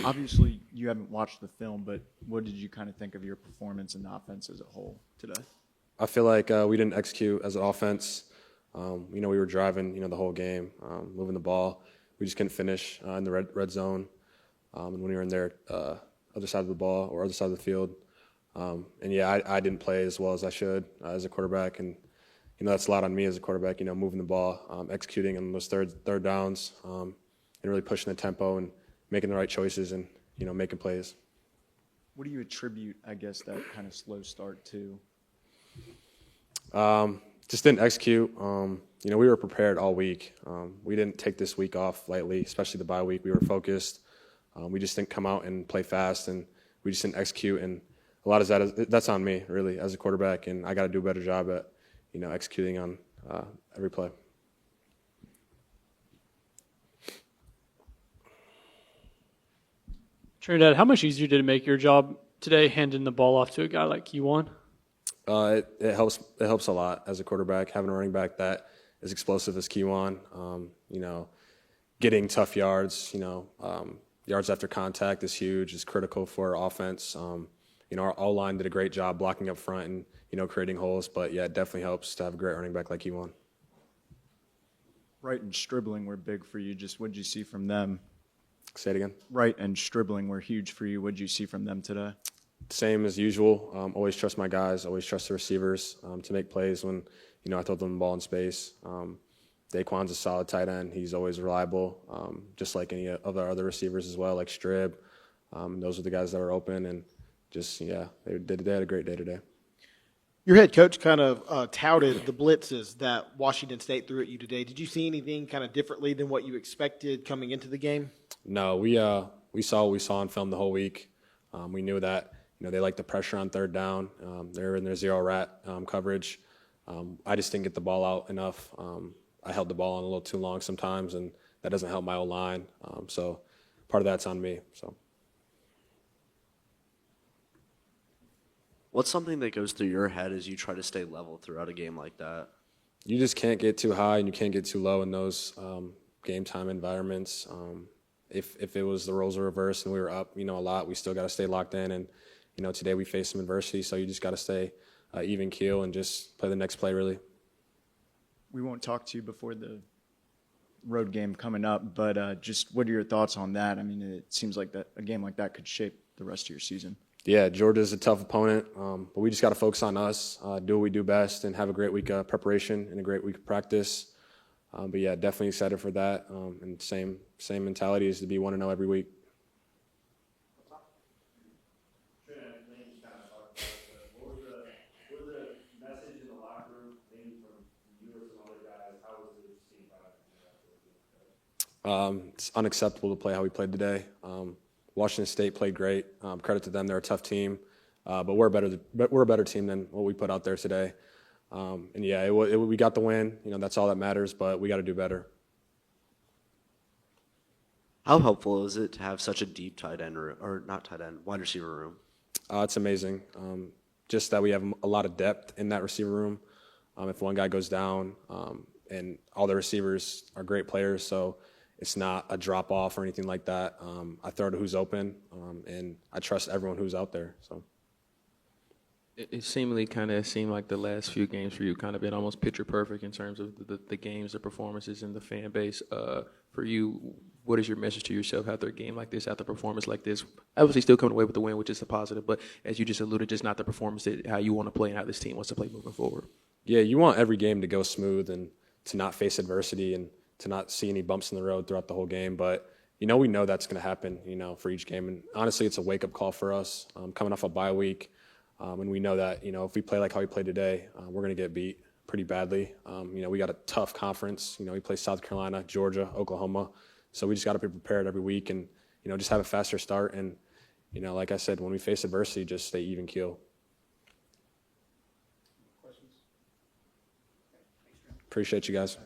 Obviously, you haven't watched the film, but what did you kind of think of your performance in the offense as a whole today? I feel like we didn't execute as an offense. We were driving, the whole game, moving the ball. We just couldn't finish in the red zone. And when we were in their other side of the ball or other side of the field. I didn't play as well as I should as a quarterback. And, that's a lot on me as a quarterback, moving the ball, executing on those third downs, and really pushing the tempo and making the right choices and, making plays. What do you attribute, I guess, that kind of slow start to? Just didn't execute. We were prepared all week. We didn't take this week off lightly, especially the bye week. We were focused. We just didn't come out and play fast, and we just didn't execute. And a lot of that's on me, really, as a quarterback, and I got to do a better job at, executing on every play. Trinidad, how much easier did it make your job today handing the ball off to a guy like Kiffin? It helps. It helps a lot as a quarterback, having a running back that is explosive as Kiffin. Getting tough yards. Yards after contact is huge. Is critical for our offense. Our O-line did a great job blocking up front and creating holes. But yeah, it definitely helps to have a great running back like Kiffin. Wright and Stribling were big for you. Just what did you see from them? Say it again. Wright and Stribling were huge for you. What did you see from them today? Same as usual. Always trust my guys. Always trust the receivers to make plays when I throw them the ball in space. Daquan's a solid tight end. He's always reliable, just like any of our other receivers as well, like Strib. Those are the guys that were open, and they had a great day today. Your head coach kind of touted the blitzes that Washington State threw at you today. Did you see anything kind of differently than what you expected coming into the game? No, we saw what we saw on film the whole week. We knew that they like the pressure on third down. They're in their zero rat coverage. I just didn't get the ball out enough. I held the ball on a little too long sometimes, and that doesn't help my O-line. So part of that's on me. So. What's something that goes through your head as you try to stay level throughout a game like that? You just can't get too high and you can't get too low in those game time environments. If it was the roles were reversed and we were up, a lot, we still got to stay locked in. And, today we faced some adversity, so you just got to stay even keel and just play the next play, really. We won't talk to you before the road game coming up, but just what are your thoughts on that? I mean, it seems like that a game like that could shape the rest of your season. Yeah, Georgia's a tough opponent, but we just got to focus on us, do what we do best, and have a great week of preparation and a great week of practice. But yeah, definitely excited for that, and same mentality is to be 1-0 every week. What was the message in the locker room, maybe from you or some other guys? How was it seen by It's unacceptable to play how we played today. Washington State played great. Credit to them; they're a tough team, but we're a better team than what we put out there today. We got the win. That's all that matters. But we got to do better. How helpful is it to have such a deep tight end wide receiver room? It's amazing. Just that we have a lot of depth in that receiver room. If one guy goes down, and all the receivers are great players, so it's not a drop off or anything like that. I throw to who's open, and I trust everyone who's out there. So. It seemingly kind of seemed like the last few games for you kind of been almost picture perfect in terms of the games, the performances, and the fan base. For you, what is your message to yourself after a game like this, after a performance like this? Obviously still coming away with the win, which is a positive, but as you just alluded, just not the performance, how you want to play and how this team wants to play moving forward. Yeah, you want every game to go smooth and to not face adversity and to not see any bumps in the road throughout the whole game. But, we know that's going to happen, for each game. And honestly, it's a wake-up call for us coming off a bye week. And we know that, if we play like how we played today, we're going to get beat pretty badly. We got a tough conference. We play South Carolina, Georgia, Oklahoma. So we just got to be prepared every week and, just have a faster start. And, like I said, when we face adversity, just stay even keel. Questions? Appreciate you guys.